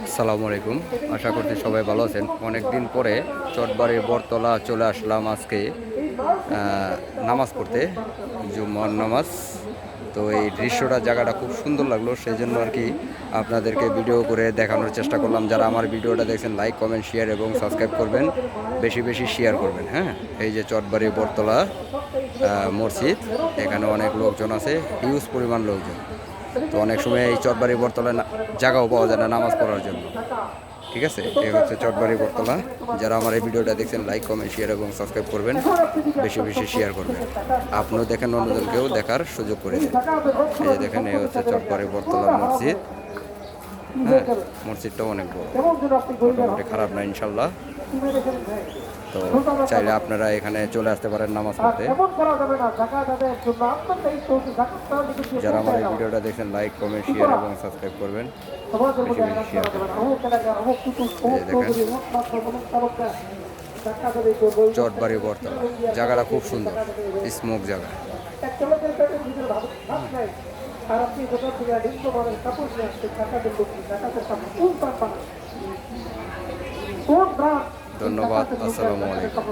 আসসালামু আলাইকুম। আশা করছি সবাই ভালো আছেন। অনেক দিন পরে চটবাড়ির বটতলা চলে আসলাম আজকে নামাজ পড়তে, জুম্মার নামাজ। তো এই দৃশ্যটা, জায়গাটা খুব সুন্দর লাগলো, সেই জন্য আর কি আপনাদেরকে ভিডিও করে দেখানোর চেষ্টা করলাম। যারা আমার ভিডিওটা দেখছেন, লাইক, কমেন্ট, শেয়ার এবং সাবস্ক্রাইব করবেন, বেশি বেশি শেয়ার করবেন। হ্যাঁ, এই যে চটবাড়ি বটতলা মসজিদ, এখানে অনেক লোকজন আছে, হিউজ পরিমাণ লোকজন। তো অনেক সময় এই চটবাড়ি বটতলায় জায়গাও পাওয়া যায় না নামাজ পড়ার জন্য। ঠিক আছে, এই হচ্ছে চটবাড়ি বটতলা। যারা আমার এই ভিডিওটা দেখছেন, লাইক, কমেন্ট, শেয়ার এবং সাবস্ক্রাইব করবেন, বেশি বেশি শেয়ার করবেন। আপনিও দেখেন, অন্যজনকেও দেখার সুযোগ করে দেন। এই যে দেখেন, এই হচ্ছে চটবাড়ি বটতলা মসজিদ। হ্যাঁ, মসজিদটাও অনেক বড়, মোটামুটি খারাপ না ইনশাল্লাহ। তো চাইলে আপনারা এখানে চলে আসতে পারেন নামাজ পড়তে। যারা আমার এই ভিডিওটা দেখছেন, লাইক, কমেন্ট, শেয়ার এবং সাবস্ক্রাইব করবেন, বেশি বেশি শেয়ার করবেন। দেখেন চটবাড়ি বটতলা, জায়গাটা খুব সুন্দর, স্মোক জায়গা। ধন্যবাদ। আসসালামু আলাইকুম।